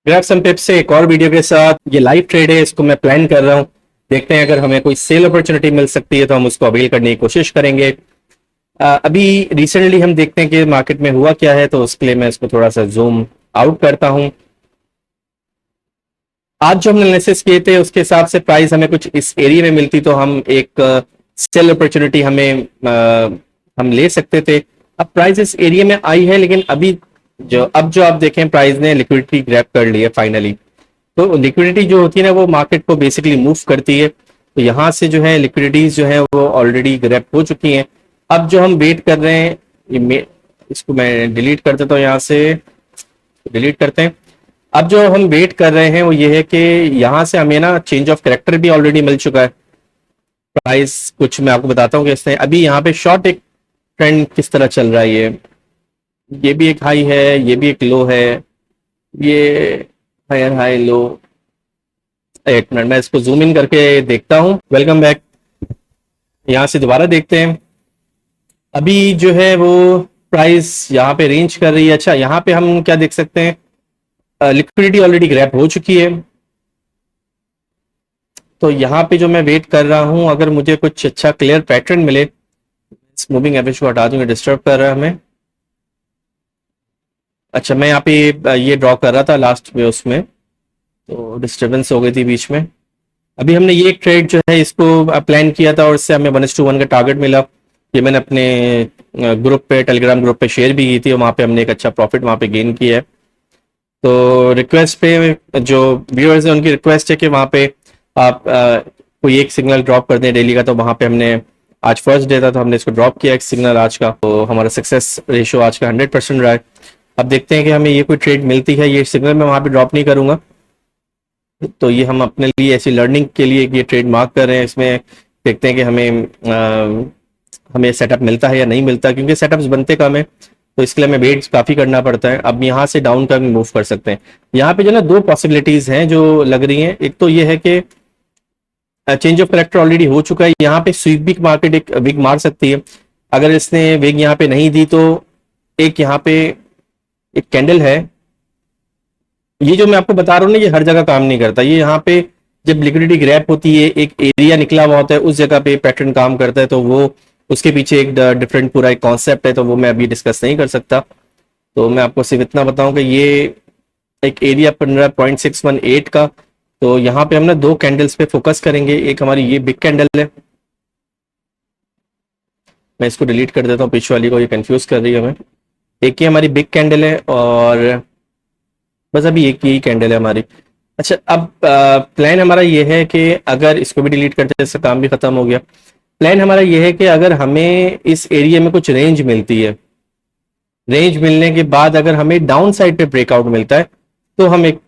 Grab some tips से एक और वीडियो के साथ। ये लाइव ट्रेड है, इसको मैं प्लान कर रहा हूँ। देखते हैं अगर हमें कोई सेल अपॉर्चुनिटी मिल सकती है तो हम उसको अवेल करने की कोशिश करेंगे। अभी रिसेंटली हम देखते हैं कि मार्केट में हुआ क्या है, तो उसके लिए मैं इसको थोड़ा सा जूम आउट करता हूँ। आज जो हमने एनालिसिस किए थे उसके हिसाब से प्राइस हमें कुछ इस एरिया में मिलती तो हम एक सेल अपॉर्चुनिटी हम ले सकते थे। अब प्राइस इस एरिया में आई है, लेकिन अब जो आप देखें प्राइस ने लिक्विडिटी ग्रैब कर ली है फाइनली। तो लिक्विडिटी जो होती है ना, वो मार्केट को बेसिकली मूव करती है। तो यहाँ से जो है लिक्विडिटीज जो है वो ऑलरेडी ग्रैब हो चुकी हैं। अब जो हम वेट कर रहे हैं, इसको मैं डिलीट कर देता हूँ, यहाँ से डिलीट करते हैं। अब जो हम वेट कर रहे हैं वो ये है कि यहाँ से हमें ना चेंज ऑफ कैरेक्टर भी ऑलरेडी मिल चुका है। प्राइस कुछ मैं आपको बताता हूँ कि इसने अभी यहाँ पे शॉर्ट एक ट्रेंड किस तरह चल रहा है। ये भी एक हाई है, ये भी एक लो है, ये हायर हाई लो। एक मिनट मैं इसको जूम इन करके देखता हूँ। Welcome back. यहाँ से दोबारा देखते हैं। अभी जो है वो प्राइस यहाँ पे रेंज कर रही है। अच्छा, यहाँ पे हम क्या देख सकते हैं, लिक्विडिटी ऑलरेडी ग्रैब हो चुकी है। तो यहाँ पे जो मैं वेट कर रहा हूँ, अगर मुझे कुछ अच्छा क्लियर पैटर्न मिले, इस मूविंग एवरेज को हटा दूंगा, डिस्टर्ब कर रहा है हमें। अच्छा, मैं यहाँ पे ये ड्रॉ कर रहा था लास्ट में, उसमें तो डिस्टर्बेंस हो गई थी बीच में। अभी हमने ये ट्रेड जो है इसको प्लान किया था और इससे हमें 1:1 का टारगेट मिला। ये मैंने अपने ग्रुप पे, टेलीग्राम ग्रुप पे शेयर भी की थी और वहाँ पे हमने एक अच्छा प्रॉफिट वहाँ पे गेन किया है। तो रिक्वेस्ट पे जो व्यूअर्स हैं उनकी रिक्वेस्ट है कि वहाँ पे आप कोई एक सिग्नल ड्रॉप कर दें डेली का। तो वहाँ पे हमने, आज फर्स्ट डे था तो हमने इसको ड्रॉप किया एक सिग्नल आज का। तो हमारा सक्सेस रेशियो आज का 100% रहा है। अब देखते हैं कि हमें ये कोई ट्रेड मिलती है। ये सिग्नल मैं वहाँ पे ड्रॉप नहीं करूँगा, तो ये हम अपने लिए ऐसी लर्निंग के लिए ये ट्रेड मार्क कर रहे हैं। इसमें देखते हैं कि हमें सेटअप मिलता है या नहीं मिलता, क्योंकि सेटअप्स बनते कम है तो इसके लिए हमें वेट काफ़ी करना पड़ता है। अब यहाँ से डाउन का भी मूव कर सकते हैं। यहाँ पे जो ना दो पॉसिबिलिटीज़ हैं जो लग रही हैं। एक तो ये है कि चेंज ऑफ करेक्टर ऑलरेडी हो चुका है। यहाँ पे स्वीप बिग मार्केट एक विग मार सकती है। अगर इसने विग यहाँ पे नहीं दी तो एक यहाँ पे एक कैंडल है। ये जो मैं आपको बता रहा हूँ ना, ये हर जगह काम नहीं करता। ये यहाँ पे जब लिक्विडिटी ग्रैप होती है, एक एरिया निकला हुआ होता है, उस जगह पे पैटर्न काम करता है। तो वो उसके पीछे एक डिफरेंट पूरा एक कॉन्सेप्ट है, तो वो मैं अभी डिस्कस नहीं कर सकता। तो मैं आपको सिर्फ इतना बताऊं कि ये एक एरिया 15.618 का। तो यहाँ पे हम ना दो कैंडल्स पे फोकस करेंगे। एक हमारी ये बिग कैंडल है, मैं इसको डिलीट कर देता हूँ, पीछे वाली को, ये कंफ्यूज कर रही है हमें। एक ही हमारी बिग कैंडल है और बस अभी एक ही कैंडल है हमारी। अच्छा, अब प्लान हमारा ये है कि अगर इसको भी डिलीट करते हैं, इसका काम भी खत्म हो गया। प्लान हमारा ये है कि अगर हमें इस एरिया में कुछ रेंज मिलती है, रेंज मिलने के बाद अगर हमें डाउन साइड पे ब्रेकआउट मिलता है तो हम एक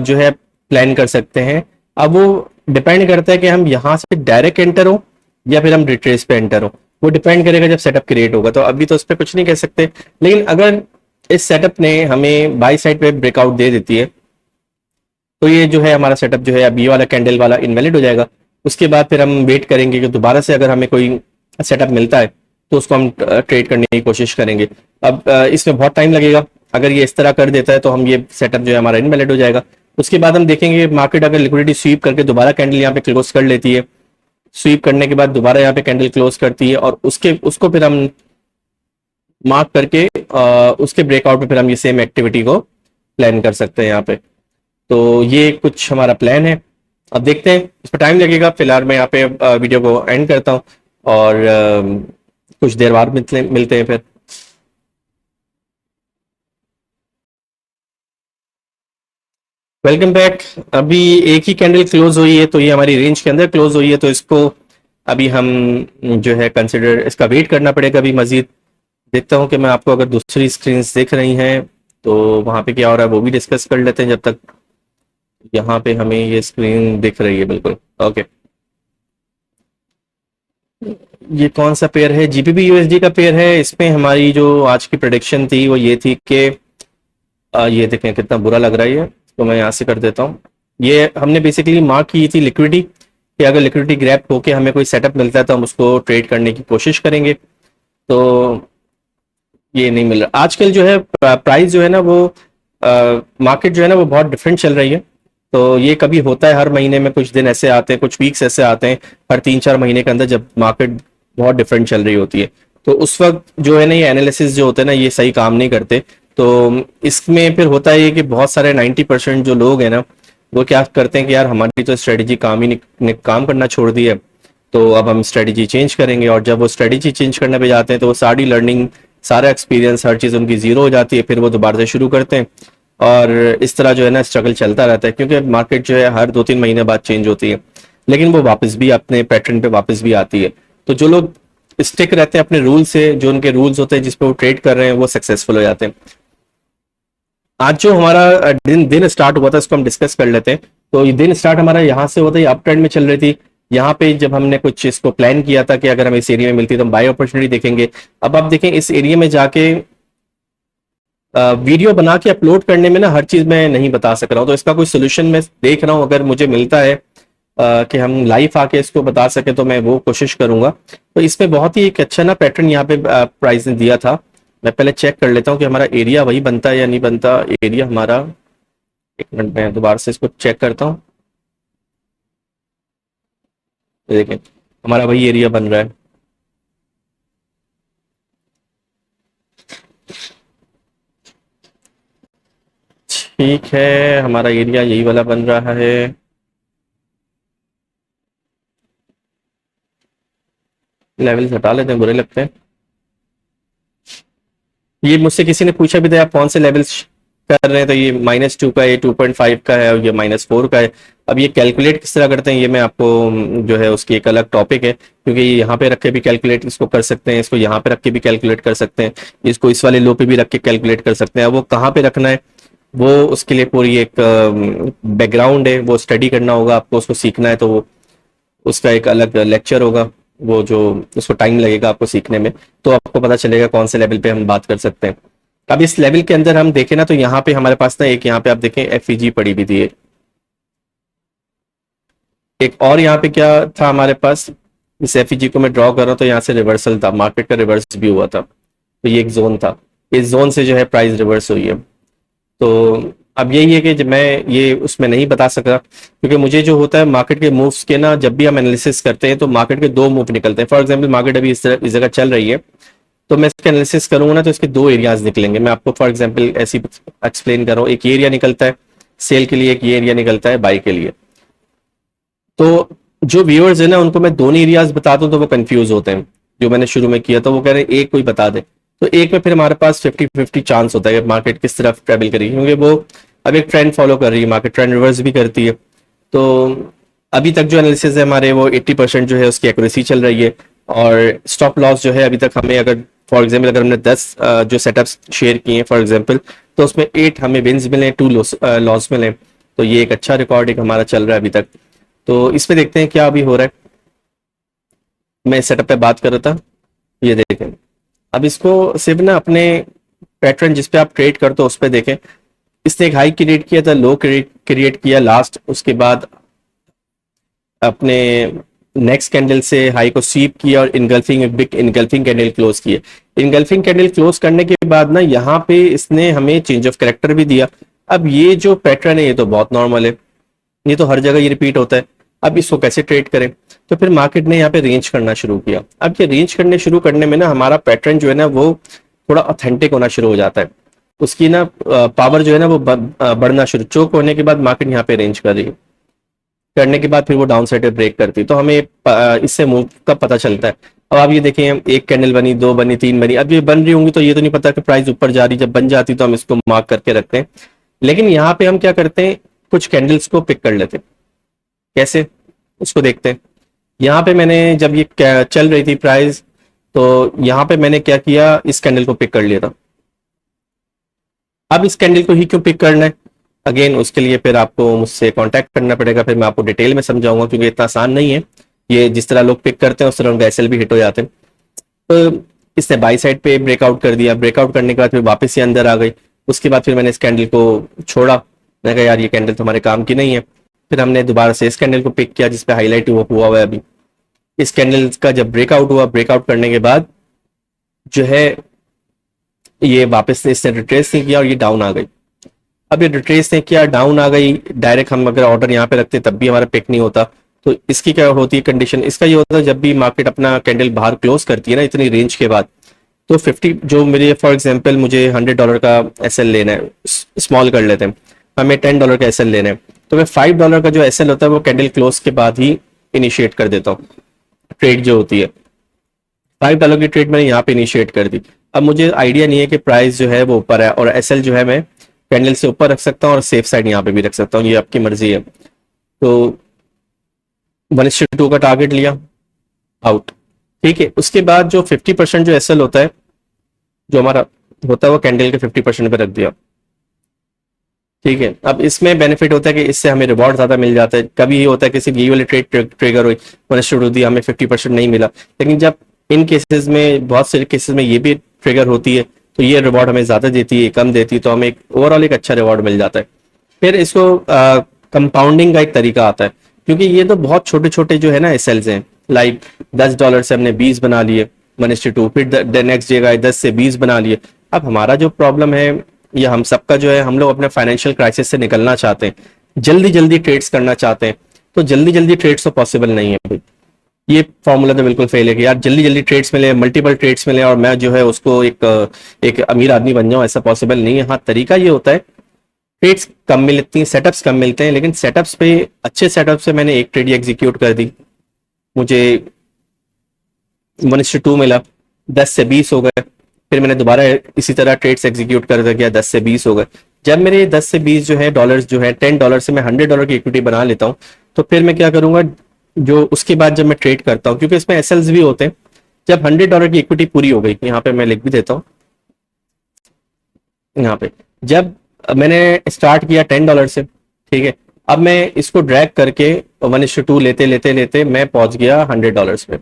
जो है प्लान कर सकते हैं। अब वो डिपेंड करता है कि हम यहाँ से डायरेक्ट एंटर हो या फिर हम रिट्रेस पे एंटर हो। वो डिपेंड करेगा जब सेटअप क्रिएट होगा। तो अभी तो उस पर कुछ नहीं कह सकते, लेकिन अगर इस सेटअप ने हमें बाई साइड पे ब्रेकआउट दे देती है तो ये जो है हमारा सेटअप जो है अब ये वाला कैंडल वाला इनवैलिड हो जाएगा। उसके बाद फिर हम वेट करेंगे कि दोबारा से अगर हमें कोई सेटअप मिलता है तो उसको हम ट्रेड करने की कोशिश करेंगे। अब इसमें बहुत टाइम लगेगा। अगर ये इस तरह कर देता है तो हम ये सेटअप जो है हमारा इनवैलिड हो जाएगा। उसके बाद हम देखेंगे मार्केट अगर लिक्विडिटी स्वीप करके दोबारा कैंडल यहाँ पे क्लोज कर लेती है, स्वीप करने के बाद दोबारा यहाँ पे कैंडल क्लोज करती है और उसको फिर हम मार्क करके उसके ब्रेकआउट पे फिर हम ये सेम एक्टिविटी को प्लान कर सकते हैं यहाँ पे। तो ये कुछ हमारा प्लान है। अब देखते हैं, इस पर टाइम लगेगा। फिलहाल मैं यहाँ पे वीडियो को एंड करता हूँ और कुछ देर बाद मिलते हैं फिर। Welcome back. अभी एक ही कैंडल क्लोज हुई है, तो ये हमारी रेंज के अंदर क्लोज हुई है। तो इसको अभी हम जो है कंसिडर, इसका वेट करना पड़ेगा अभी मजीद। देखता हूँ कि मैं आपको, अगर दूसरी स्क्रीन दिख रही हैं तो वहाँ पे क्या हो रहा है वो भी डिस्कस कर लेते हैं जब तक यहाँ पे हमें ये स्क्रीन दिख रही है। बिल्कुल ओके। ये कौन सा पेयर है? जीबीपी यूएसडी का पेयर है। इसमें हमारी जो आज की प्रेडिक्शन थी वो ये थी कि ये देखें कितना बुरा लग रहा है ये, तो मैं यहाँ से कर देता हूँ। ये हमने बेसिकली मार्क की थी लिक्विडिटी, कि अगर लिक्विडिटी ग्रैप होके हमें कोई सेटअप मिलता है तो हम उसको ट्रेड करने की कोशिश करेंगे। तो ये नहीं मिल रहा आजकल। जो है प्राइस जो है ना वो मार्केट जो है ना वो बहुत डिफरेंट चल रही है। तो ये कभी होता है हर महीने में, कुछ दिन ऐसे आते हैं, कुछ वीक्स ऐसे आते हैं हर 3-4 महीने के अंदर जब मार्केट बहुत डिफरेंट चल रही होती है। तो उस वक्त जो है ना ये एनालिसिस जो होते हैं ना ये सही काम नहीं करते। तो इसमें फिर होता है ये कि बहुत सारे 90% जो लोग हैं ना वो क्या करते हैं कि यार हमारी तो स्ट्रेटेजी काम ही नहीं, काम करना छोड़ दी है, तो अब हम स्ट्रेटेजी चेंज करेंगे। और जब वो स्ट्रेटेजी चेंज करने पे जाते हैं तो वो सारी लर्निंग, सारा एक्सपीरियंस, हर चीज़ उनकी जीरो हो जाती है, फिर वो दोबारा से शुरू करते हैं। और इस तरह जो है ना स्ट्रगल चलता रहता है, क्योंकि मार्केट जो है हर 2-3 महीने बाद चेंज होती है, लेकिन वो वापस भी अपने पैटर्न पे वापस भी आती है। तो जो लोग स्टिक रहते हैं अपने रूल से, जो उनके रूल्स होते हैं जिस पे वो ट्रेड कर रहे हैं, वो सक्सेसफुल हो जाते हैं। आज जो हमारा दिन दिन स्टार्ट हुआ था इसको हम डिस्कस कर लेते हैं। तो ये दिन स्टार्ट हमारा यहाँ से होता है, अप ट्रेंड में चल रही थी। यहाँ पे जब हमने कुछ इसको प्लान किया था कि अगर हम इस एरिया में मिलती तो हम बाय अपॉर्चुनिटी देखेंगे। अब आप देखें इस एरिया में जाके वीडियो बना के अपलोड करने में ना हर चीज मैं नहीं बता सक रहा हूँ, तो इसका कोई सोल्यूशन मैं देख रहा हूँ, अगर मुझे मिलता है कि हम लाइव आके इसको बता सके तो मैं वो कोशिश करूंगा। तो इसमें बहुत ही एक अच्छा ना पैटर्न यहाँ पे प्राइस ने दिया था। मैं पहले चेक कर लेता हूँ कि हमारा एरिया वही बनता है या नहीं बनता। एरिया हमारा, एक मिनट में दोबारा से इसको चेक करता हूँ। देखें हमारा वही एरिया बन रहा है। ठीक है, हमारा एरिया यही वाला बन रहा है। लेवल्स हटा लेते हैं, बुरे लगते हैं। ये मुझसे किसी ने पूछा भी था आप कौन से लेवल्स कर रहे हैं, तो ये -2 का है, ये 2.5 का है और ये -4 का है। अब ये कैलकुलेट किस तरह करते हैं ये मैं आपको जो है उसकी एक अलग टॉपिक है, क्योंकि यहाँ पे रख के भी कैलकुलेट इसको कर सकते हैं, इसको यहाँ पे रख के भी कैलकुलेट कर सकते हैं, इसको इस वाले लो पे भी रख के कैलकुलेट कर सकते हैं। अब वो कहाँ पे रखना है वो उसके लिए पूरी एक बैकग्राउंड है, वो स्टडी करना होगा आपको, उसको सीखना है तो वो उसका एक अलग लेक्चर होगा, वो जो उसको टाइम लगेगा आपको सीखने में, तो आपको पता चलेगा कौन से लेवल पे हम बात कर सकते हैं। अब इस लेवल के अंदर हम देखें ना तो यहाँ पे हमारे पास ना एक, यहाँ पे आप देखें एफईजी पड़ी भी थी एक और यहाँ पे क्या था हमारे पास। इस एफईजी को मैं ड्रॉ कर रहा हूँ तो यहाँ से रिवर्सल था, मार्केट का रिवर्स भी हुआ था, तो ये एक जोन था, इस जोन से जो है प्राइस रिवर्स हुई है। तो अब यही है कि जब मैं ये उसमें नहीं बता सका, क्योंकि मुझे जो होता है मार्केट के मूव्स के ना, जब भी हम एनालिसिस करते हैं तो मार्केट के दो मूव निकलते हैं। फॉर एग्जांपल मार्केट अभी इस जगह चल रही है, तो मैं इसका एनालिसिस करूंगा ना तो इसके दो एरियाज निकलेंगे। मैं आपको फॉर एग्जांपल ऐसी एक्सप्लेन कर रहा हूँ, एक ये एरिया निकलता है सेल के लिए, एक ये एरिया निकलता है बाई के लिए। तो जो व्यूअर्स है ना उनको मैं दोनों एरियाज बताता हूँ तो वो कंफ्यूज होते हैं। जो मैंने शुरू में किया तो वो कह रहे हैं एक कोई बता दे, तो एक में फिर हमारे पास 50-50 चांस होता है कि मार्केट किस तरफ ट्रेवल करेगी, क्योंकि वो अब एक ट्रेंड फॉलो कर रही है, मार्केट ट्रेंड रिवर्स भी करती है। तो अभी तक जो एनालिसिस है हमारे वो 80% जो है उसकी एक्यूरेसी चल रही है। और स्टॉप लॉस जो है अभी तक हमें, अगर फॉर एग्जाम्पल अगर हमने 10 जो सेटअप्स शेयर किए हैं फॉर एग्जाम्पल, तो उसमें 8 हमें विन्स मिले, 2 लॉस मिले। तो ये एक अच्छा रिकॉर्ड एक हमारा चल रहा है अभी तक। तो इसमें देखते हैं क्या अभी हो रहा है। मैं इस सेटअप पे बात कर रहा था, ये देखें। अब इसको सिर्फ ना अपने पैटर्न जिस पे आप ट्रेड करते हो उस पे देखें। इसने एक हाई क्रिएट किया था, लो क्रिएट किया लास्ट, उसके बाद अपने नेक्स्ट कैंडल से हाई को स्वीप किया और engulfing big engulfing candle close किए। इनगल्फिंग कैंडल क्लोज करने के बाद ना यहाँ पे इसने हमें चेंज ऑफ कैरेक्टर भी दिया। अब ये जो पैटर्न है ये तो बहुत नॉर्मल है, ये तो हर जगह ये रिपीट होता है। अब इसको कैसे ट्रेड करें, तो फिर मार्केट ने यहाँ पे रेंज करना शुरू किया। अब ये रेंज करने शुरू करने में ना हमारा पैटर्न जो है ना वो थोड़ा ऑथेंटिक होना शुरू हो जाता है, उसकी ना पावर जो है ना वो बढ़ना शुरू, चोक होने के बाद मार्केट यहाँ पे रेंज कर रही है, करने के बाद फिर वो डाउन साइड पे ब्रेक करती है, तो हमें इससे मूव का पता चलता है। अब आप ये देखें, एक कैंडल बनी, दो बनी, तीन बनी, अब ये बन रही होंगी तो ये तो नहीं पता कि प्राइस ऊपर जा रही, जब बन जाती तो हम इसको मार्क करके रखते हैं। लेकिन यहाँ पे हम क्या करते हैं, कुछ कैंडल्स को पिक कर लेते हैं। कैसे, उसको देखते हैं। यहाँ पे मैंने जब ये चल रही थी प्राइस, तो यहाँ पे मैंने क्या किया, इस कैंडल को पिक कर लिया था। अब इस कैंडल को ही क्यों पिक करना है, अगेन उसके लिए फिर आपको मुझसे कांटेक्ट करना पड़ेगा, फिर मैं आपको डिटेल में समझाऊंगा, क्योंकि इतना आसान नहीं है। ये जिस तरह लोग पिक करते हैं उस तरह उनका एसएल भी हिट हो जाते हैं। तो इसने बाई साइड पे ब्रेकआउट कर दिया, ब्रेकआउट करने के बाद फिर वापस ये अंदर आ गई। उसके बाद फिर मैंने इस कैंडल को छोड़ा, मैंने कहा यार ये कैंडल तुम्हारे काम की नहीं है। फिर हमने दोबारा से इस कैंडल को पिक किया जिसपे हाईलाइट हुआ है अभी। इस कैंडल का जब ब्रेकआउट हुआ, ब्रेकआउट करने के बाद जो है ये वापस से इसने रिट्रेस नहीं किया और ये डाउन आ गई। अब ये रिट्रेस ने किया, डाउन आ गई, डायरेक्ट हम अगर ऑर्डर यहाँ पे रखते तब भी हमारा पिक नहीं होता। तो इसकी क्या होती है कंडीशन, इसका ये होता है जब भी मार्केट अपना कैंडल बाहर क्लोज करती है ना इतनी रेंज के बाद, तो 50 जो मेरे फॉर एग्जांपल मुझे $100 का एसएल लेना है, स्मॉल कर लेते हैं, हमें $10 का एसएल लेना है, तो मैं $5 का जो एसएल होता है वो कैंडल क्लोज के बाद ही इनिशिएट कर देता हूँ। ट्रेड जो होती है $5 की ट्रेड मैंने यहाँ पे इनिशिएट कर दी। अब मुझे आइडिया नहीं है कि प्राइस जो है वो ऊपर है, और एसएल जो है मैं कैंडल से ऊपर रख सकता हूँ और सेफ साइड यहाँ पे भी रख सकता हूँ, ये आपकी मर्जी है। तो 1:2 का टारगेट लिया, आउट। ठीक है, उसके बाद जो 50% जो एसएल होता है, जो हमारा होता है वो कैंडल के 50% पे रख दिया। ठीक है, अब इसमें बेनिफिट होता है कि इससे हमें रिवॉर्ड ज्यादा मिल जाता है। कभी ये होता है कि सिर्फ ये वाली ट्रेड ट्रिगर हुई, 1:2 दी, हमें 50% नहीं मिला, लेकिन जब इन केसेस में, बहुत से केसेस में ये भी ट्रिगर होती है, तो ये रिवॉर्ड हमें ज्यादा देती है, कम देती है, तो हमें ओवरऑल एक अच्छा रिवॉर्ड मिल जाता है। फिर इसको कंपाउंडिंग का एक तरीका आता है, क्योंकि ये तो बहुत छोटे छोटे जो है ना एसएल्स हैं, लाइक $10 से हमने 20 बना लिए 1:2, फिर नेक्स्ट जगह 10 से 20 बना लिए। अब हमारा जो प्रॉब्लम है, ये हम सबका जो है, हम लोग अपने फाइनेंशियल क्राइसिस से निकलना चाहते हैं, जल्दी जल्दी ट्रेड्स करना चाहते हैं, तो जल्दी जल्दी ट्रेड्स तो पॉसिबल नहीं है भाई। ये फॉर्मूला तो बिल्कुल फेल है कि यार जल्दी जल्दी ट्रेड्स मिले, मल्टीपल ट्रेड्स मिले और मैं जो है उसको एक अमीर आदमी बन जाऊं, ऐसा पॉसिबल नहीं है। हाँ, तरीका ये होता है, ट्रेड्स कम मिलती हैं, सेटअप्स कम मिलते हैं, लेकिन सेटअप्स पे, अच्छे सेटअप से मैंने एक ट्रेड एग्जीक्यूट कर दी, मुझे 1:2 मिला, 10 से 20 हो गए, फिर मैंने दोबारा इसी तरह ट्रेड्स एग्जीक्यूट कर दिया, 10 से 20 हो गए। जब मेरे 10 से 20 जो है डॉलर्स जो है, $10 से मैं $100 की इक्विटी बना लेता हूँ, तो फिर मैं क्या करूंगा, जो उसके बाद जब मैं ट्रेड करता हूँ, क्योंकि इसमें एसएल्स भी होते हैं, जब $100 की इक्विटी पूरी हो गई, यहाँ पे मैं लिख भी देता हूँ, यहाँ पे जब मैंने स्टार्ट किया $10 से, ठीक है, अब मैं इसको ड्रैग करके 1:2 लेते लेते लेते मैं पहुंच गया $100 पे।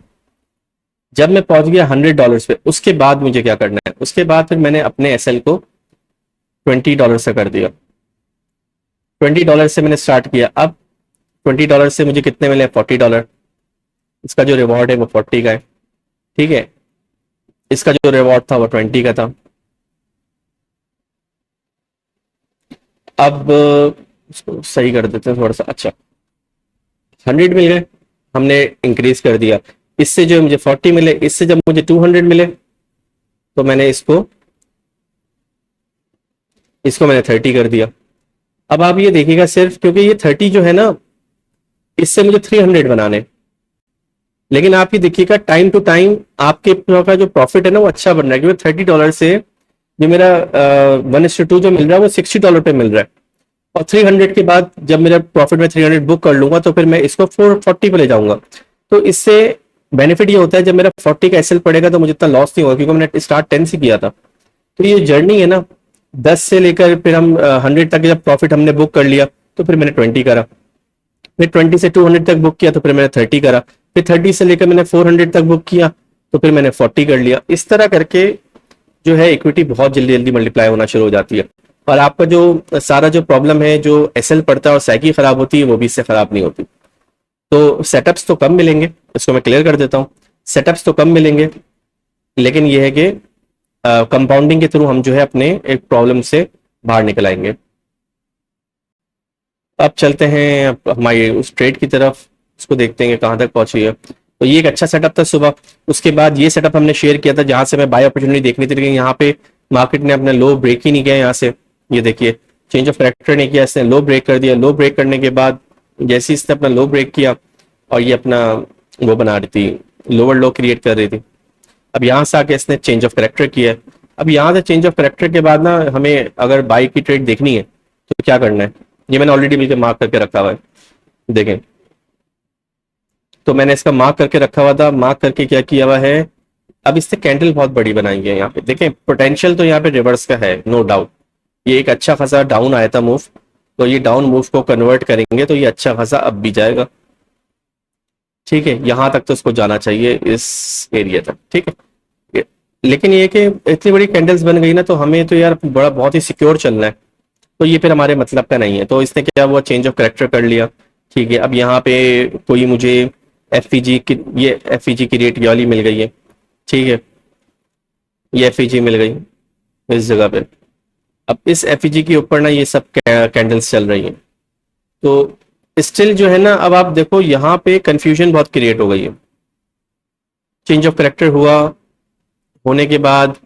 जब मैं पहुंच गया $100 पे, उसके बाद मुझे क्या करना है, उसके बाद फिर मैंने अपने एसएल को $20 से कर दिया। $20 से मैंने स्टार्ट किया, अब $20 से मुझे कितने मिले, $40। इसका जो रिवॉर्ड है वो 40 का है। ठीक है, इसका जो रिवॉर्ड था वो 20 का था। अब इसको सही कर देते हैं थोड़ा सा। अच्छा, 100 मिल गए, हमने इंक्रीज कर दिया, इससे जो मुझे 40 मिले, इससे जब मुझे 200 मिले, तो मैंने इसको इसको मैंने 30 कर दिया। अब आप ये देखिएगा, सिर्फ क्योंकि ये 30 जो है ना, इससे मुझे 300 बनाने, लेकिन आप ये देखिएगा टाइम टू टाइम आपके का जो प्रॉफिट है ना वो अच्छा बन रहा है, क्योंकि $30 से जो मेरा 1:2 जो मिल रहा है वो $60 पे मिल रहा है, और 300 के बाद जब मेरा प्रॉफिट में 300 बुक कर लूंगा, तो फिर मैं इसको 440 पे ले जाऊंगा। तो इससे बेनिफिट ये होता है, जब मेरा 40 का एसएल पड़ेगा तो मुझे इतना लॉस नहीं होगा, क्योंकि मैंने स्टार्ट 10 से किया था। तो ये जर्नी है ना, 10 से लेकर फिर हम 100 तक जब प्रॉफिट हमने बुक कर लिया, तो फिर मैंने 20 करा, फिर 20 से 200 तक बुक किया, तो फिर मैंने 30 करा, फिर 30 से लेकर मैंने 400 तक बुक किया, तो फिर मैंने 40 कर लिया। इस तरह करके जो है इक्विटी बहुत जल्दी जल्दी मल्टीप्लाई होना शुरू हो जाती है, और आपका जो सारा जो प्रॉब्लम है, जो एसएल पड़ता है और साइकिल खराब होती है, वो भी इससे खराब नहीं होती। तो सेटअप्स तो कम मिलेंगे, इसको मैं क्लियर कर देता हूँ, सेटअप्स तो कम मिलेंगे, लेकिन ये है कि कंपाउंडिंग के थ्रू हम जो है अपने एक प्रॉब्लम से बाहर निकल आएंगे। अब चलते हैं हमारी उस ट्रेड की तरफ, उसको देखते हैं कि कहाँ तक पहुंची है। तो ये एक अच्छा सेटअप था सुबह। उसके बाद ये सेटअप हमने शेयर किया था जहां से मैं बाय अपॉर्चुनिटी देखनी थी, लेकिन यहाँ पे मार्केट ने अपना लो ब्रेक ही नहीं किया। यहाँ से ये देखिए, चेंज ऑफ कैरेक्टर नहीं किया, इसने लो ब्रेक कर दिया। लो ब्रेक करने के बाद जैसे इसने अपना लो ब्रेक किया और ये अपना वो बना रही थी, लोअर लो क्रिएट कर रही थी। अब यहाँ से आके इसने चेंज ऑफ कैरेक्टर किया है। अब यहाँ से चेंज ऑफ कैरेक्टर के बाद ना, हमें अगर बाई की ट्रेड देखनी है तो क्या करना है, ये मैंने ऑलरेडी मिलकर मार्क करके रखा हुआ है, देखें। तो मैंने इसका मार्क करके रखा हुआ था, मार्क करके क्या किया हुआ है, अब इससे कैंडल बहुत बड़ी बनाई है। यहाँ पे देखें, पोटेंशियल तो यहाँ पे रिवर्स का है, नो डाउट। ये एक अच्छा खासा डाउन आया था मूव, तो ये डाउन मूव को कन्वर्ट करेंगे तो ये अच्छा खासा अब भी जाएगा। ठीक है, यहां तक तो इसको जाना चाहिए, इस एरिया तक। ठीक है, लेकिन ये कि इतनी बड़ी कैंडल्स बन गई ना, तो हमें तो यार बड़ा बहुत ही सिक्योर चलना है, तो ये फिर हमारे मतलब का नहीं है। तो इसने क्या हुआ, चेंज ऑफ कैरेक्टर कर लिया। ठीक है, अब यहाँ पे कोई मुझे एफईजी की, ये एफईजी की रेट वाली मिल गई है। ठीक है, ये एफईजी मिल गई इस जगह पे। अब इस एफईजी के ऊपर ना ये सब कैंडल्स चल रही हैं। तो स्टिल जो है ना, अब आप देखो यहाँ पे कंफ्यूजन बहुत क्रिएट हो गई है। चेंज ऑफ करेक्टर हुआ, होने के बाद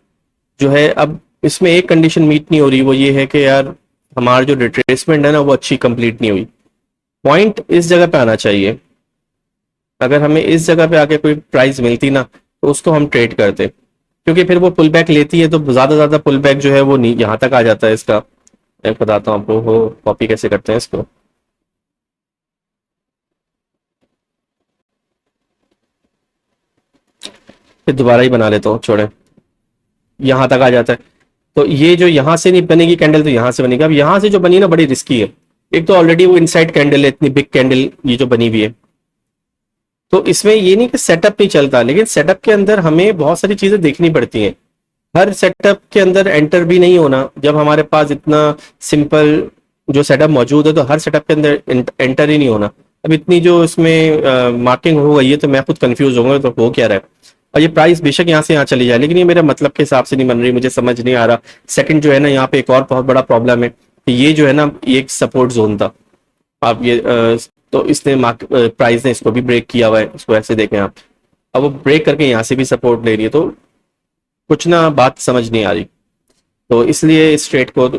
जो है अब इसमें एक कंडीशन मीट नहीं हो रही, वो ये है कि यार हमारा जो रिट्रेसमेंट है ना वो अच्छी कंप्लीट नहीं हुई। पॉइंट इस जगह पे आना चाहिए। अगर हमें इस जगह पे आके कोई प्राइस मिलती ना तो उसको हम ट्रेड करते, क्योंकि फिर वो पुल बैक लेती है तो ज्यादा पुल बैक जो है वो नहीं यहाँ तक आ जाता है इसका। मैं बताता हूँ आपको वो कॉपी कैसे करते हैं इसको। फिर दोबारा ही बना लेता हूँ, छोड़े, यहाँ तक आ जाता है। तो ये जो यहाँ से नहीं बनेगी कैंडल तो यहाँ से बनेगी। अब यहाँ से जो बनी ना बड़ी रिस्की है। एक तो ऑलरेडी वो इनसाइड कैंडल है, इतनी बिग कैंडल ये जो बनी हुई है। तो इसमें ये नहीं कि सेटअप नहीं चलता, लेकिन सेटअप के अंदर हमें बहुत सारी चीजें देखनी पड़ती हैं। हर सेटअप के अंदर एंटर भी नहीं होना। जब हमारे पास इतना सिंपल जो सेटअप मौजूद है तो हर सेटअप के अंदर एंटर ही नहीं होना। अब इतनी जो इसमें मार्किंग हो गई है तो मैं खुद कंफ्यूज होऊंगा तो हो क्या रहा है। और ये प्राइस बेशक यहाँ से यहाँ चली जाए, लेकिन ये मेरे मतलब के हिसाब से नहीं बन रही, मुझे समझ नहीं आ रहा। सेकंड जो है ना, यहाँ पे एक और बहुत बड़ा प्रॉब्लम है कि ये जो है ना ये एक सपोर्ट जोन था। आप ये तो इसने प्राइस ने इसको भी ब्रेक किया हुआ है, इसको ऐसे देखें आप। अब वो ब्रेक करके यहाँ से भी सपोर्ट ले रही है, तो कुछ ना बात समझ नहीं आ रही। तो इसलिए इस ट्रेड को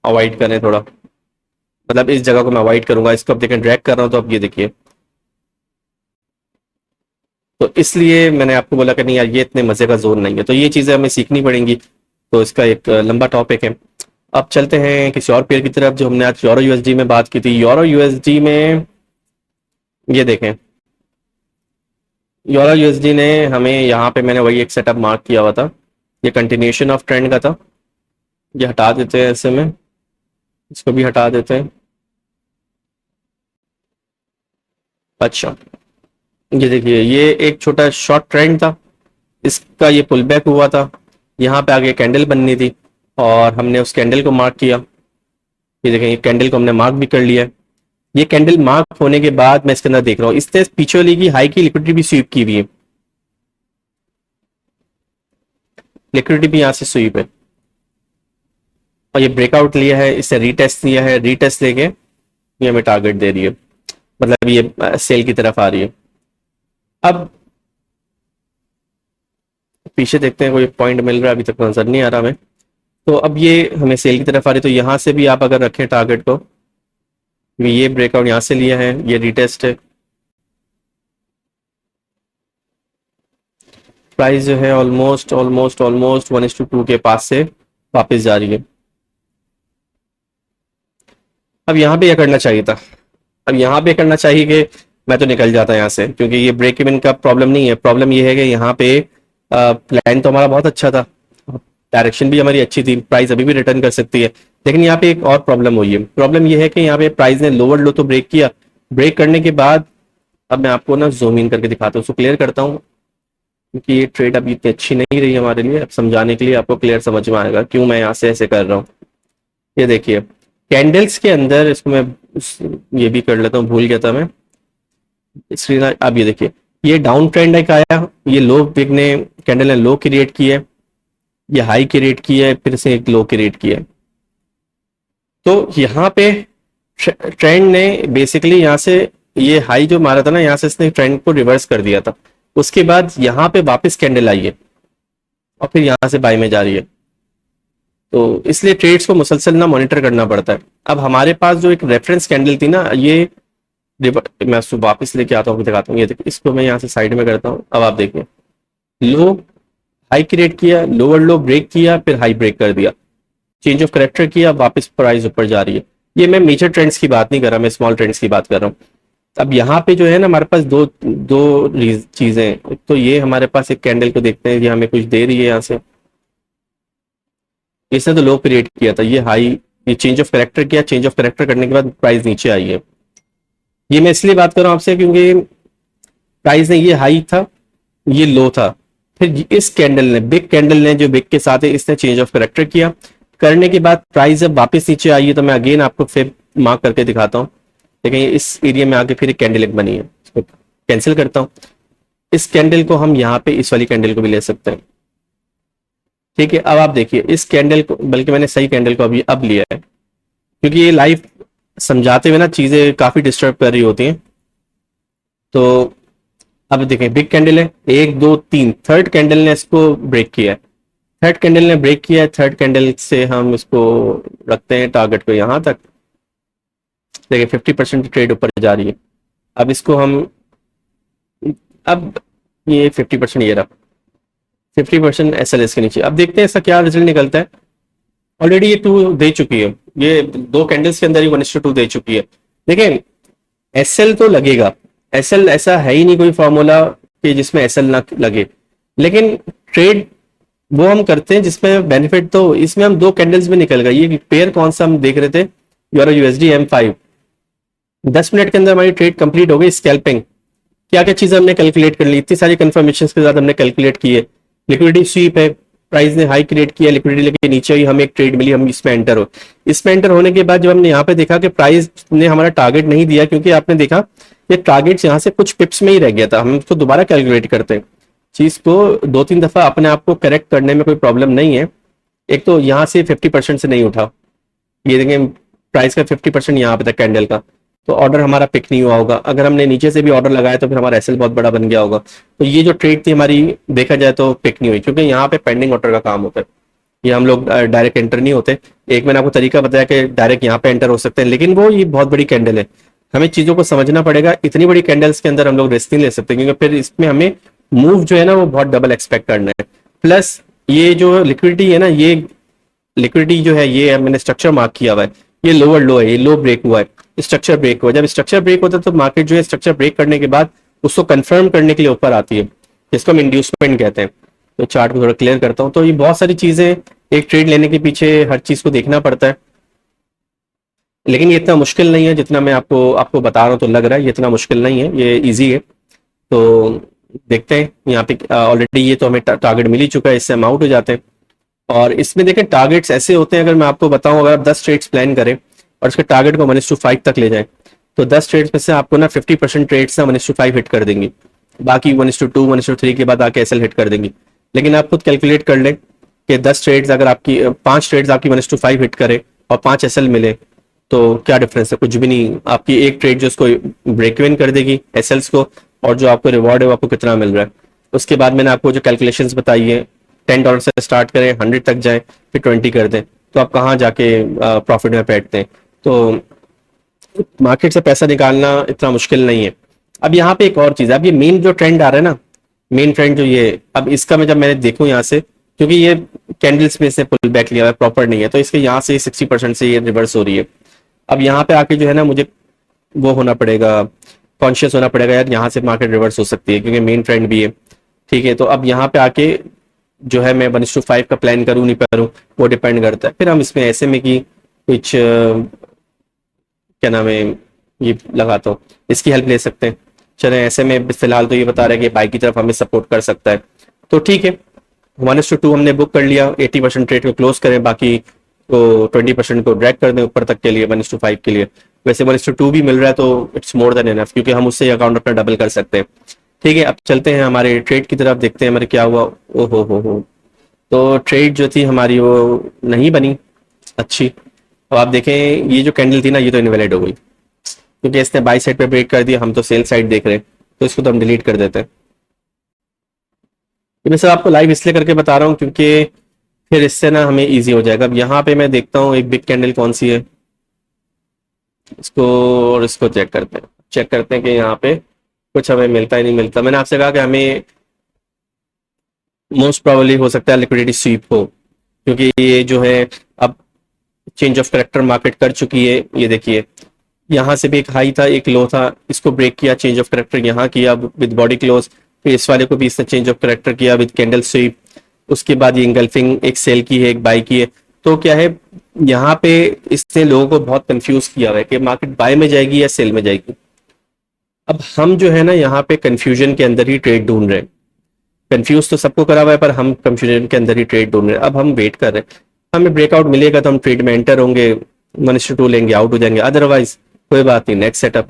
अवॉइड करें थोड़ा, मतलब इस जगह को मैं अवॉइड करूंगा। इसको अब देखें ड्रैग कर रहा हूँ तो अब ये देखिए, तो इसलिए मैंने आपको बोला कि नहीं यार ये इतने मजे का जोन नहीं है। तो ये चीजें हमें सीखनी पड़ेंगी, तो इसका एक लंबा टॉपिक है। अब चलते हैं किसी और पेयर की तरफ जो हमने आज यूरो यूएसडी में बात की थी। यूरो यूएसडी में ये देखें, यूरो यूएसडी ने हमें यहाँ पे मैंने वही एक सेटअप मार्क किया हुआ था, ये कंटिन्यूएशन ऑफ ट्रेंड का था। ये हटा देते हैं, ऐसे में इसको भी हटा देते हैं। अच्छा, ये देखिए ये एक छोटा शॉर्ट ट्रेंड था, इसका ये पुल बैक हुआ था, यहाँ पे आगे कैंडल बननी थी और हमने उस कैंडल को मार्क किया। ये देखें ये कैंडल को हमने मार्क भी कर लिया है। ये कैंडल मार्क होने के बाद मैं इसके अंदर देख रहा हूँ इसने पीछे वाली की हाई की लिक्विडिटी भी स्वीप की हुई है। लिक्विडिटी भी यहाँ से स्वीप है और ये ब्रेकआउट लिया है, इससे रीटेस्ट लिया है, रीटेस्ट लेके ये हमें टारगेट दे रही है, मतलब ये सेल की तरफ आ रही है। अब पीछे देखते हैं कोई पॉइंट मिल रहा है, अभी तक नजर नहीं आ रहा हमें। तो अब ये हमें सेल की तरफ आ रही है, तो यहाँ से भी आप अगर रखें टारगेट को, ये ब्रेकआउट यहाँ से लिया है, ये रीटेस्ट है। प्राइस जो है ऑलमोस्ट ऑलमोस्ट ऑलमोस्ट 1:2 के पास से वापस जा रही है। अब यहाँ पे क्या करना चाहिए था? अब यहाँ पे करना चाहिए कि मैं तो निकल जाता यहाँ से, क्योंकि ये ब्रेक इवन का प्रॉब्लम नहीं है। प्रॉब्लम ये है कि यहाँ पे प्लान तो हमारा बहुत अच्छा था, डायरेक्शन भी हमारी अच्छी थी, प्राइस अभी भी रिटर्न कर सकती है। लेकिन यहाँ पे एक और प्रॉब्लम हुई है। प्रॉब्लम ये है कि यहाँ पे प्राइस ने लोअर लो तो ब्रेक किया, ब्रेक करने के बाद अब मैं आपको ना जूम इन करके दिखाता हूँ, उसको क्लियर करता हूँ, क्योंकि ये ट्रेड अभी इतनी अच्छी नहीं रही हमारे लिए। अब समझाने के लिए आपको क्लियर समझ में आएगा क्यों मैं यहाँ से ऐसे कर रहा हूँ। ये देखिए कैंडल्स के अंदर, इसको मैं ये भी कर लेता हूँ, भूल गया था मैं स्क्रीन। अब ये देखिए ये डाउन ट्रेंड एक आया, ये लो बिग ने कैंडल ने लो क्रिएट की है, ये हाई क्रिएट की है, फिर से एक लो क्रिएट किया है। तो यहाँ पे ट्रेंड ने बेसिकली यहाँ से ये हाई जो मारा था ना, यहाँ से इसने ट्रेंड को रिवर्स कर दिया था। उसके बाद यहाँ पे वापस कैंडल आई है और फिर यहाँ से बाय में जा रही है। तो इसलिए ट्रेड्स को मुसलसल ना मॉनिटर करना पड़ता है। अब हमारे पास जो एक रेफरेंस कैंडल थी ना, ये मैं उसको वापस लेके आता हूँ, दिखाता हूँ। ये देखिए इसको मैं यहाँ से साइड में करता हूँ। अब आप देखिए लो हाई क्रिएट किया, लोअर लो ब्रेक किया, फिर हाई ब्रेक कर दिया, चेंज ऑफ करेक्टर किया, वापस प्राइस ऊपर जा रही है। ये मैं मेजर ट्रेंड्स की बात नहीं कर रहा, मैं स्मॉल ट्रेंड्स की बात कर रहा हूँ। अब यहाँ पे जो है ना हमारे पास दो दो चीजें हैं। तो ये हमारे पास एक कैंडल को देखते हैं, ये हमें कुछ दे रही है यहाँ से। इसने तो लो क्रिएट किया था, ये हाई, ये चेंज ऑफ करेक्टर किया, चेंज ऑफ करेक्टर करने के बाद प्राइस नीचे आई है। ये मैं इसलिए बात कर रहा हूँ आपसे क्योंकि प्राइस ने, ये हाई था, ये लो था, फिर इस कैंडल ने, बिग कैंडल ने जो बिग के साथ है, इसने चेंज ऑफ करेक्टर किया, करने के बाद प्राइस जब वापस नीचे आई है तो मैं अगेन आपको फिर मार्क करके दिखाता हूँ। लेकिन इस एरिया में आके फिर एक कैंडल एक बनी है, इसको कैंसिल करता हूँ। इस कैंडल को हम यहाँ पे इस वाली कैंडल को भी ले सकते हैं। ठीक है, अब आप देखिए इस कैंडल को, बल्कि मैंने सही कैंडल को अभी अब लिया है, क्योंकि ये लाइव समझाते हुए ना चीजें काफी डिस्टर्ब कर रही होती हैं। तो अब देखें, बिग कैंडल है, एक दो तीन, थर्ड कैंडल ने इसको ब्रेक किया है, थर्ड कैंडल ने ब्रेक किया है, थर्ड कैंडल से हम इसको रखते हैं टारगेट को यहां तक। देखिए 50% ट्रेड ऊपर जा रही है। अब इसको हम, अब ये 50% ये रहा, 50% SLS के नीचे। अब देखते हैं इसका क्या रिजल्ट निकलता है। ऑलरेडी ये 2 दे चुकी है, ये 2 कैंडल्स के अंदर ही 1:2 दे चुकी है। देखें SL तो लगेगा, SL ऐसा है ही नहीं कोई फॉर्मूला कि जिसमें SL ना लगे, लेकिन ट्रेड वो हम करते हैं जिसमें बेनिफिट, तो इसमें हम 2 कैंडल्स में निकल गए। ये पेयर कौन सा हम देख रहे थे, यूरो USD M5, 10 मिनट के अंदर हमारी ट्रेड कंप्लीट हो गई। स्कैल्पिंग क्या क्या चीजें हमने कैलकुलेट कर ली, इतनी सारी कंफर्मेशन के साथ हमने कैलकुलेट की है। लिक्विडिटी स्वीप है, प्राइस ने हाई क्रिएट किया, लिक्विडिटी लेके नीचे ही हमें एक ट्रेड मिली, हम इसमें एंटर हो। इसमें एंटर होने के बाद जब हमने यहाँ पे देखा कि प्राइस ने हमारा टारगेट नहीं दिया, क्योंकि आपने देखा ये टारगेट यहाँ से कुछ पिप्स में ही रह गया था, हम उसको दोबारा कैलकुलेट करते हैं। चीज को 2-3 दफा अपने आप को करेक्ट करने में कोई प्रॉब्लम नहीं है। एक तो यहाँ से 50% से नहीं उठा, ये देखें प्राइस का 50% यहाँ पे था कैंडल का, तो ऑर्डर हमारा पिक नहीं हुआ होगा। अगर हमने नीचे से भी ऑर्डर लगाया तो फिर हमारा एसएल बहुत बड़ा बन गया होगा। तो ये जो ट्रेड थी हमारी, देखा जाए तो पिक नहीं हुई, क्योंकि यहाँ पे पेंडिंग ऑर्डर का काम होता है, ये हम लोग डायरेक्ट एंटर नहीं होते। एक मैंने आपको तरीका बताया कि डायरेक्ट यहाँ पे एंटर हो सकते हैं, लेकिन वो ये बहुत बड़ी कैंडल है, हमें चीजों को समझना पड़ेगा। इतनी बड़ी कैंडल्स के अंदर हम लोग रिस्क नहीं ले सकते, क्योंकि फिर इसमें हमें मूव जो है ना वो बहुत डबल एक्सपेक्ट करना है। प्लस ये जो लिक्विडिटी है ना, ये लिक्विडिटी जो है, ये मैंने स्ट्रक्चर मार्क किया हुआ है, ये लोअर लो है, ये लो ब्रेक हुआ है, स्ट्रक्चर ब्रेक हुआ है। जब स्ट्रक्चर ब्रेक होता है तो मार्केट जो है स्ट्रक्चर ब्रेक करने के बाद उसको कंफर्म करने के लिए ऊपर आती है, जिसको हम इंड्यूसमेंट कहते हैं। तो चार्ट को थोड़ा क्लियर करता हूँ। तो ये बहुत सारी चीजें, एक ट्रेड लेने के पीछे हर चीज को देखना पड़ता है, लेकिन ये इतना मुश्किल नहीं है जितना मैं आपको आपको बता रहा हूँ। तो लग रहा है ये इतना मुश्किल नहीं है, ये ईजी है। तो देखते हैं यहाँ पे, ऑलरेडी ये तो हमें टारगेट मिल ही चुका है, इससे हम आउट हो जाते हैं। और इसमें देखें टारगेट्स ऐसे होते हैं, अगर मैं आपको बताऊं, अगर आप 10 ट्रेड्स प्लान करें और उसके टारगेट को 1:5 तक ले जाएं, तो 10 ट्रेड्स में से आपको ना 50% ट्रेड्स ना 1:5 हिट कर देंगी, बाकी 1:2 1:3 के बाद आके एसएल हिट कर देंगी। लेकिन आप खुद कैलकुलेट कर लें कि 10 ट्रेड्स अगर आपकी 5 ट्रेड्स आपकी 1:5 हिट करे और 5 एसएल मिले, तो क्या डिफरेंस है, कुछ भी नहीं। आपकी एक ट्रेड जो उसको ब्रेक इवन कर देगी एसएल्स को, और जो आपको रिवॉर्ड है वो आपको कितना मिल रहा है। उसके बाद मैंने आपको जो कैलकुलेशंस बताई है, $10 से स्टार्ट करें, 100 तक जाए, फिर 20 कर दें, तो आप कहाँ जाके प्रॉफिट में बैठते हैं। तो मार्केट से पैसा निकालना इतना मुश्किल नहीं है। अब यहाँ पे एक और चीज है, अब ये मेन जो ट्रेंड आ रहा है ना, मेन ट्रेंड जो ये, अब इसका मैं जब मैंने देखूं यहाँ से, क्योंकि ये कैंडल स्पेस से पुल बैक लिया हुआ है, प्रॉपर नहीं है, तो इसके यहाँ से 60% से ये रिवर्स हो रही है। अब यहाँ पे आके जो है ना, मुझे वो होना पड़ेगा, कॉन्शियस होना पड़ेगा, यार यहाँ से मार्केट रिवर्स हो सकती है, क्योंकि मेन ट्रेंड भी है। ठीक है, तो अब यहाँ पे आके जो है मैं 1:5 का प्लान करूँ नहीं करूँ, वो डिपेंड करता है। फिर हम इसमें ऐसे में कि कुछ क्या नाम है, ये लगाता हूँ, इसकी हेल्प ले सकते हैं। चले ऐसे में फिलहाल तो ये बता रहा है कि बाई की तरफ हमें सपोर्ट कर सकता है, तो ठीक है। 1:2 हमने बुक कर लिया, 80% ट्रेड को क्लोज करें, बाकी को 20% को ड्रैग कर दें ऊपर तक के लिए 1:5 के लिए। वैसे 1:2 भी मिल रहा है तो इट्स मोर देन एनफ, क्योंकि हम उससे अकाउंट अपना डबल कर सकते हैं। ठीक है, अब चलते हैं हमारे ट्रेड की तरफ, देखते हैं हमारे क्या हुआ। ओहो हो, तो ट्रेड जो थी हमारी वो नहीं बनी अच्छी। अब आप देखें ये जो कैंडल थी ना, ये तो इनवैलिड हो गई, क्योंकि इसने बाई साइड पे ब्रेक कर दिया, हम तो सेल साइड देख रहे हैं, तो इसको तो हम डिलीट कर देते हैं। ये मैं सर आपको लाइव इसलिए करके बता रहा हूँ क्योंकि फिर इससे ना हमें इजी हो जाएगा। अब यहाँ पे मैं देखता हूँ एक बिग कैंडल कौन सी है, इसको और इसको चेक करते हैं कि यहाँ पे कुछ हमें मिलता ही नहीं मिलता। मैंने आपसे कहा कि हमें मोस्ट प्रोबेबली हो सकता है लिक्विडिटी स्वीप हो, क्योंकि ये जो है अब चेंज ऑफ करेक्टर मार्केट कर चुकी है। ये देखिए यहाँ से भी एक हाई था, एक लो था, इसको ब्रेक किया, चेंज ऑफ करेक्टर यहाँ किया विद बॉडी क्लोज, फिर इस वाले को भी इसने चेंज ऑफ करेक्टर किया विद कैंडल स्वीप। उसके बाद ये इंगल्फिंग, एक सेल की है एक बाई की है। तो क्या है, यहाँ पे इसने लोगों को बहुत कंफ्यूज किया हुआ है कि मार्केट बाय में जाएगी या सेल में जाएगी। अब हम जो है ना यहाँ पे कंफ्यूजन के अंदर ही ट्रेड ढूंढ रहे हैं। कंफ्यूज तो सबको करा हुआ है, पर हम कंफ्यूजन के अंदर ही ट्रेड ढूंढ रहे हैं। अब हम वेट कर रहे हैं, हमें ब्रेकआउट मिलेगा तो हम ट्रेड में एंटर होंगे, 1:2 लेंगे, आउट हो जाएंगे, अदरवाइज कोई बात नहीं, नेक्स्ट सेटअप।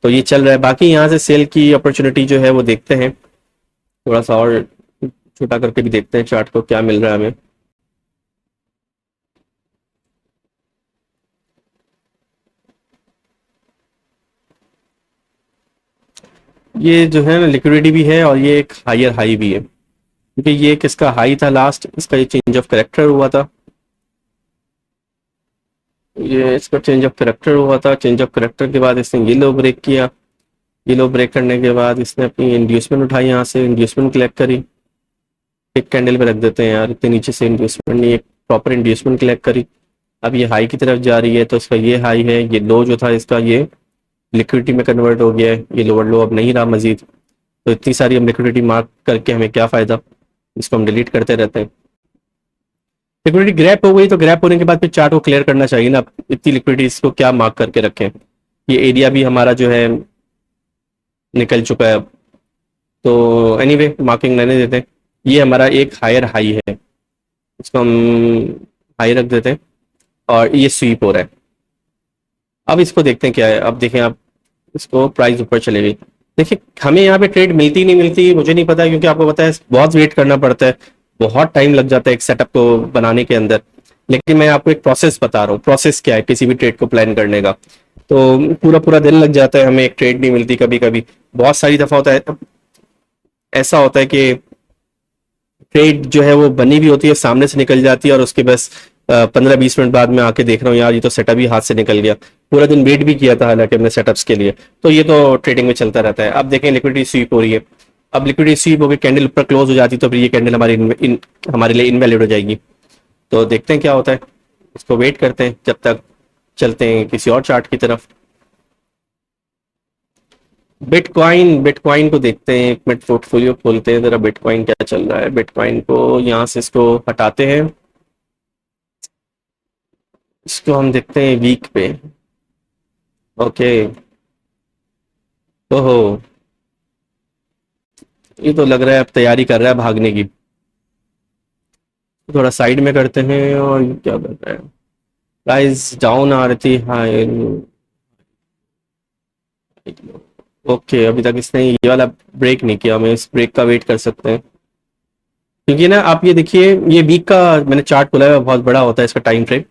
तो ये चल रहा है। बाकी यहाँ से सेल की अपॉर्चुनिटी जो है वो देखते हैं, थोड़ा सा और छोटा करके भी देखते हैं चार्ट को क्या मिल रहा है हमें। ये जो है ना लिक्विडिटी भी है और ये एक हायर हाई भी है, क्योंकि ये किसका हाई था लास्ट, इसका ये चेंज ऑफ करेक्टर हुआ था, ये इसका चेंज ऑफ करेक्टर हुआ था। चेंज ऑफ करेक्टर के बाद इसने ये लो ब्रेक किया, ये लो ब्रेक करने के बाद इसने अपनी इंड्यूसमेंट उठाई, यहाँ से इंड्यूसमेंट कलेक्ट करी। एक कैंडल पे रख देते हैं यार, इतने नीचे से इंड्यूसमेंट नहीं, एक प्रॉपर इंड्यूसमेंट कलेक्ट करी। अब ये हाई की तरफ जा रही है, तो इसका ये हाई है, ये लो जो था इसका ये लिक्विडिटी में कन्वर्ट हो गया है, ये लोअर लो अब नहीं रहा मजीद। तो इतनी सारी हम लिक्विडिटी मार्क करके हमें क्या फ़ायदा, इसको हम डिलीट करते रहते हैं। लिक्विडिटी ग्रैप हो गई तो ग्रैप होने के बाद फिर चार्ट को क्लियर करना चाहिए ना, इतनी लिक्विडिटी इसको क्या मार्क करके रखें। ये एरिया भी हमारा जो है निकल चुका है अब, तो एनीवे मार्किंग रहने देते हैं। ये हमारा एक हायर हाई है, इसको हम हाई रख देते हैं और ये स्वीप हो रहा है। अब इसको देखते हैं क्या है। अब देखें आप, इसको प्राइस ऊपर चले गई। देखिए हमें यहाँ पे ट्रेड मिलती नहीं मिलती मुझे नहीं पता, क्योंकि आपको पता है बहुत वेट करना पड़ता है, बहुत टाइम लग जाता है एक सेटअप को बनाने के अंदर। लेकिन मैं आपको एक प्रोसेस बता रहा हूँ, प्रोसेस क्या है किसी भी ट्रेड को प्लान करने का। तो पूरा पूरा दिन लग जाता है, हमें एक ट्रेड नहीं मिलती कभी कभी। बहुत सारी दफा होता है, ऐसा होता है कि ट्रेड जो है वो बनी भी होती है, सामने से निकल जाती है और उसके बस 15-20 मिनट बाद में आके देख रहा हूँ यार ये तो सेटअप ही हाथ से निकल गया। पूरा दिन वेट भी किया था हालांकि हमने सेटअप्स के लिए। तो ये तो ट्रेडिंग में चलता रहता है। अब देखें लिक्विडिटी स्वीप हो रही है, अब लिक्विडिटी स्वीप होकर कैंडल ऊपर क्लोज हो जाती तो फिर ये कैंडल हमारे लिए इनवैलिड हो जाएगी। तो देखते हैं क्या होता है, इसको वेट करते हैं जब तक, चलते हैं किसी और चार्ट की तरफ। बिटकॉइन, बिटकॉइन को देखते हैं, एक मिनट पोर्टफोलियो खोलते हैं जरा, बिटकॉइन क्या चल रहा है। बिटकॉइन को यहाँ से इसको हटाते हैं, इसको हम देखते हैं वीक पे। ओके, ओहो, ये तो लग रहा है अब तैयारी कर रहा है भागने की। थोड़ा साइड में करते हैं और ये क्या कर रहा है, प्राइस डाउन आ रही थी हाई। ओके, अभी तक इसने ये वाला ब्रेक नहीं किया, हमें इस ब्रेक का वेट कर सकते हैं। क्योंकि ना आप ये देखिए, ये वीक का मैंने चार्ट खोला है, बहुत बड़ा होता है इसका टाइम फ्रेम।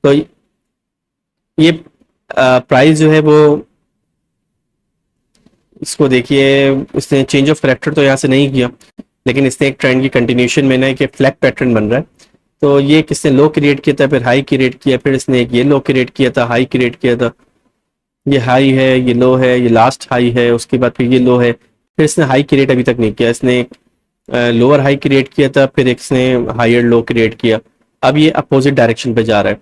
तो ये प्राइस जो है वो, इसको देखिए, इसने चेंज ऑफ करेक्टर तो यहाँ से नहीं किया, लेकिन इसने एक ट्रेंड की कंटिन्यूशन में ना एक फ्लैग पैटर्न बन रहा है। तो ये किसने लो क्रिएट किया था, फिर हाई क्रिएट किया, फिर इसने एक ये लो क्रिएट किया था, हाई क्रिएट किया था। ये हाई है, ये लो है, ये लास्ट हाई है, उसके बाद फिर ये लो है, फिर इसने हाई क्रिएट अभी तक नहीं किया। इसने एक लोअर हाई क्रिएट किया था, फिर इसने हायर लो क्रिएट किया। अब ये अपोजिट डायरेक्शन पे जा रहा है।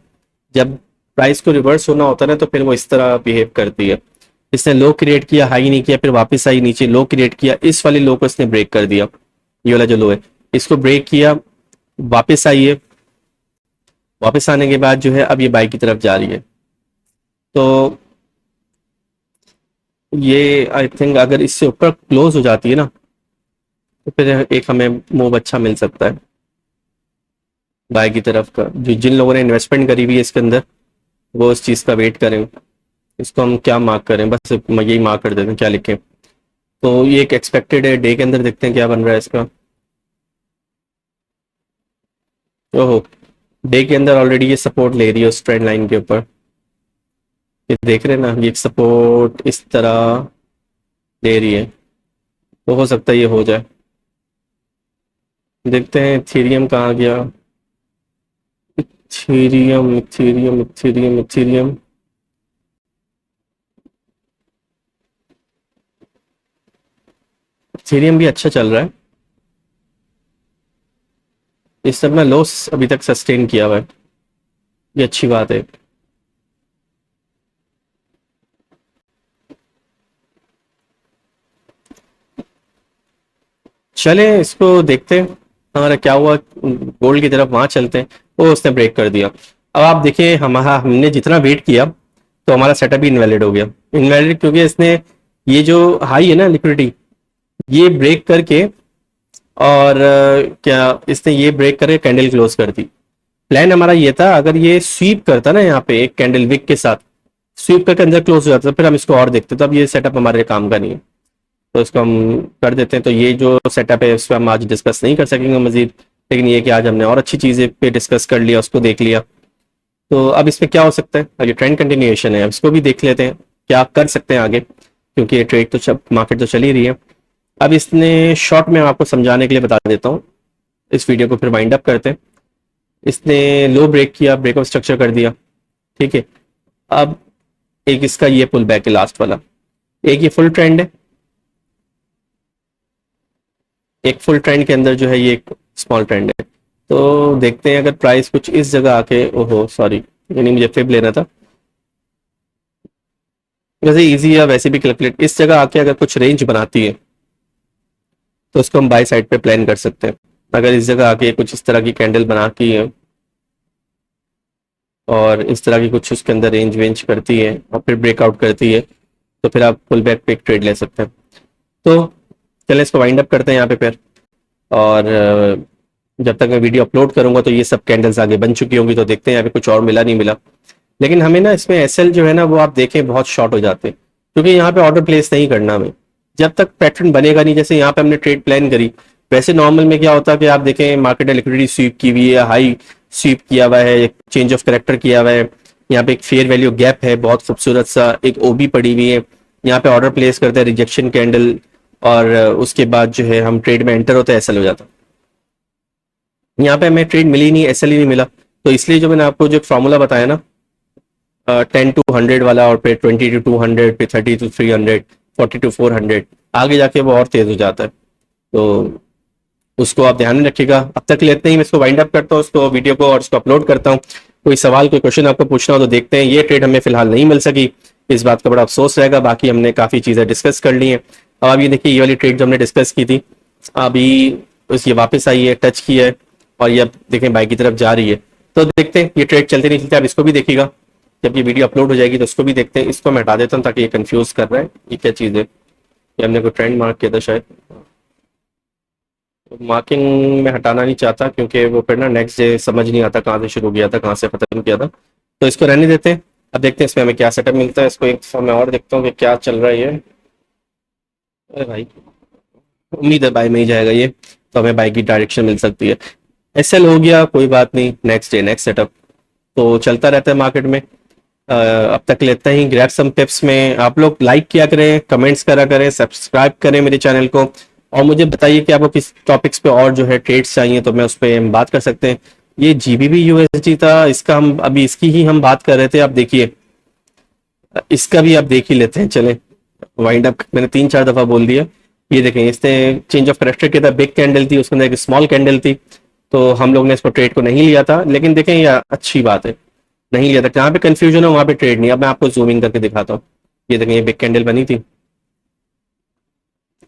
जब प्राइस को रिवर्स होना होता है ना तो फिर वो इस तरह बिहेव करती है। इसने लो क्रिएट किया, हाई नहीं किया, फिर वापस आई नीचे, लो क्रिएट किया, इस वाले लो को इसने ब्रेक कर दिया। ये वाला जो लो है इसको ब्रेक किया, वापस आई है, वापस आने के बाद जो है अब ये बाई की तरफ जा रही है। तो ये आई थिंक अगर इससे ऊपर क्लोज हो जाती है ना तो फिर एक हमें मूव अच्छा मिल सकता है बाय की तरफ का। जो जिन लोगों ने इन्वेस्टमेंट करी हुई है इसके अंदर वो इस चीज़ का वेट करें। इसको हम क्या मार्क करें, बस यही मार्क कर देते हैं, क्या लिखें। तो ये एक एक्सपेक्टेड है, डे के अंदर देखते हैं क्या बन रहा है इसका। ओहो, डे के अंदर ऑलरेडी ये सपोर्ट ले रही है उस ट्रेंड लाइन के ऊपर, ये देख रहे हैं ना, ये सपोर्ट इस तरह ले रही है। तो हो सकता है ये हो जाए, देखते हैं। इथेरियम कहाँ गया, Ethereum Ethereum Ethereum Ethereum, Ethereum भी अच्छा चल रहा है, इस सब में लॉस अभी तक सस्टेन किया हुआ है, ये अच्छी बात है। चले इसको देखते हैं हमारा क्या हुआ, गोल्ड की तरफ वहां चलते हैं। वो उसने ब्रेक कर दिया। अब आप देखिए हमने जितना वेट किया तो हमारा सेटअप भी इनवैलिड हो गया। इनवैलिड क्योंकि इसने ये जो हाई है ना लिक्विडिटी, ये ब्रेक करके और क्या इसने ये ब्रेक करके कैंडल क्लोज कर दी। प्लान हमारा ये था अगर ये स्वीप करता ना यहाँ पे एक कैंडल विक के साथ, स्वीप करके अंदर क्लोज हो जाता तो फिर हम इसको और देखते, तो अब ये सेटअप हमारे काम का नहीं है, तो इसको हम कर देते हैं। तो ये जो सेटअप है उस पर हम आज डिस्कस नहीं कर सकेंगे मजीद, लेकिन ये कि आज हमने और अच्छी चीज़ें पे डिस्कस कर लिया, उसको देख लिया। तो अब इसमें क्या हो सकता है, अब ये ट्रेंड कंटिन्यूएशन है, अब इसको भी देख लेते हैं क्या कर सकते हैं आगे। क्योंकि ये ट्रेड तो मार्केट तो चल ही रही है। अब इसने शॉर्ट में आपको समझाने के लिए बता देता हूँ, इस वीडियो को फिर वाइंड अप करते हैं। इसने लो ब्रेक किया, ब्रेकअप स्ट्रक्चर कर दिया, ठीक है। अब एक इसका ये पुल बैक है लास्ट वाला, एक ये फुल ट्रेंड है, एक फुल ट्रेंड के अंदर जो है ये एक स्मॉल ट्रेंड है। तो देखते हैं अगर प्राइस कुछ इस जगह आके, ओहो सॉरी ये नहीं, मुझे फिब लेना था। वैसे इजी है वैसे भी कैलकुलेट, इस जगह आके अगर कुछ रेंज बनाती है तो उसको हम बाय साइड पे प्लान कर सकते हैं। अगर इस जगह आके कुछ इस तरह की कैंडल बना की है और इस तरह की कुछ उसके अंदर रेंज वेंज करती है और फिर ब्रेकआउट करती है, तो फिर आप पुल बैक पे एक ट्रेड ले सकते हैं। तो चलें इसको वाइंड अप करते हैं यहाँ पे फिर। और जब तक मैं वीडियो अपलोड करूंगा तो ये सब कैंडल्स आगे बन चुकी होंगी, तो देखते हैं यहाँ पे कुछ और मिला नहीं मिला। लेकिन हमें ना इसमें एसएल जो है ना वो आप देखें बहुत शॉर्ट हो जाते हैं, क्योंकि यहाँ पे ऑर्डर प्लेस नहीं करना हमें जब तक पैटर्न बनेगा नहीं। जैसे यहाँ पे हमने ट्रेड प्लान करी, वैसे नॉर्मल में क्या होता है कि आप देखें मार्केट में लिक्विडिटी स्वीप की हुई है, हाई स्वीप किया हुआ है, एक चेंज ऑफ करेक्टर किया हुआ है, यहाँ पे एक फेयर वैल्यू गैप है बहुत खूबसूरत सा, एक ओबी पड़ी हुई है, यहाँ पे ऑर्डर प्लेस करते हैं रिजेक्शन कैंडल, और उसके बाद जो है हम ट्रेड में एंटर होते हैं, एसएल हो जाता। यहाँ पे हमें ट्रेड मिली नहीं, एसएल ही नहीं मिला, तो इसलिए जो मैंने आपको जो फॉर्मूला बताया ना 10 to 100 वाला, और फिर 20 to 200, फिर 30 to 300, 40 to 400, आगे जाके वो और तेज हो जाता है। तो उसको आप ध्यान में रखिएगा। अब तक लेते ही मैं इसको वाइंड अप करता हूँ, उसको वीडियो को, और इसको अपलोड करता हूँ। कोई सवाल कोई क्वेश्चन आपको पूछना हो तो देखते हैं। ये ट्रेड हमें फिलहाल नहीं मिल सकी, इस बात का बड़ा अफसोस रहेगा, बाकी हमने काफ़ी चीज़ें डिस्कस कर ली हैं। अब आप ये देखिए, ये वाली ट्रेड जो हमने डिस्कस की थी अभी ये वापस आई है, टच की है, और ये अब देखें बाई की तरफ जा रही है। तो देखते हैं ये ट्रेड चलते नहीं चलते, आप इसको भी देखिएगा, जब ये वीडियो अपलोड हो जाएगी तो उसको भी देखते हैं। इसको मैं हटा देता हूँ ताकि ये कंफ्यूज कर रहा है, ये क्या चीज़ है, ये हमने कोई ट्रेंड मार्क किया था शायद, तो मार्किंग में हटाना नहीं चाहता क्योंकि वो फिर ना नेक्स्ट डे समझ नहीं आता कहाँ से शुरू किया था कहाँ से खत्म किया था। तो इसको रहने देते हैं, अब देखते हैं इसमें हमें क्या सेटअप मिलता है। इसको एक दफा मैं और देखता हूँ कि क्या चल रहा है ये। अरे भाई, उम्मीद है बाय में ही जाएगा ये, तो हमें बाय की डायरेक्शन मिल सकती है। एसएल हो गया, कोई बात नहीं, नेक्स्ट डे नेक्स्ट सेटअप तो चलता रहता है मार्केट में। अब तक लेते ही ग्रैब सम टिप्स में आप लोग लाइक किया करें, कमेंट्स करा करें, सब्सक्राइब करें मेरे चैनल को, और मुझे बताइए कि आपको किस टॉपिक्स पे और जो है ट्रेड्स चाहिए, तो मैं उस पर हम बात कर सकते हैं। ये जीबीबी यूएसडी था, इसका हम अभी इसकी ही हम बात कर रहे थे। आप देखिए इसका भी आप देख ही लेते हैं, चलें वाइंड अप। मैंने 3-4 दफा बोल दिया। ये देखें, इसने चेंज ऑफ करेक्टर किया था, बिग कैंडल थी, उसके अंदर एक स्मॉल कैंडल थी, तो हम लोग ने इसको ट्रेड को नहीं लिया था। लेकिन देखें ये अच्छी बात है, नहीं लिया था, जहाँ पे कंफ्यूजन है वहां पे ट्रेड नहीं। अब मैं आपको जूमिंग करके दिखाता हूँ। ये देखें, ये बिग कैंडल बनी थी,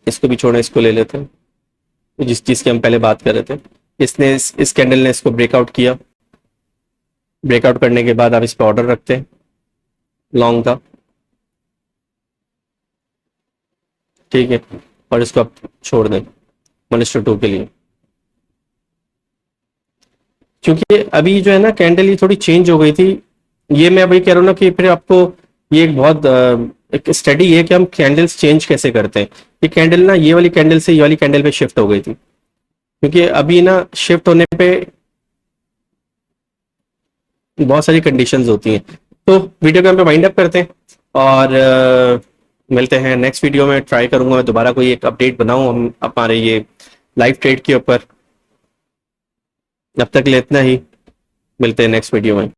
इसको भी छोड़ें, इसको ले लेते हैं जिस चीज की हम पहले बात कर रहे थे। इसने इस कैंडल ने इसको ब्रेकआउट किया, ब्रेकआउट करने के बाद आप इस पर ऑर्डर रखते हैं लॉन्ग का, ठीक है, और इसको आप छोड़ दें 1:2 के लिए, क्योंकि अभी जो है ना कैंडल ये थोड़ी चेंज हो गई थी। ये मैं अभी कह रहा हूँ ना कि फिर आपको ये एक बहुत एक स्टडी है कि हम कैंडल्स चेंज कैसे करते हैं। ये कैंडल ना ये वाली कैंडल से ये वाली कैंडल पे शिफ्ट हो गई थी, क्योंकि अभी ना शिफ्ट होने पे बहुत सारी कंडीशंस होती हैं। तो वीडियो को हम पे वाइंड अप करते हैं, और मिलते हैं नेक्स्ट वीडियो में। ट्राई करूंगा मैं दोबारा कोई एक अपडेट बनाऊं हम हमारे ये लाइव ट्रेड के ऊपर। अब तक ले इतना ही, मिलते हैं नेक्स्ट वीडियो में।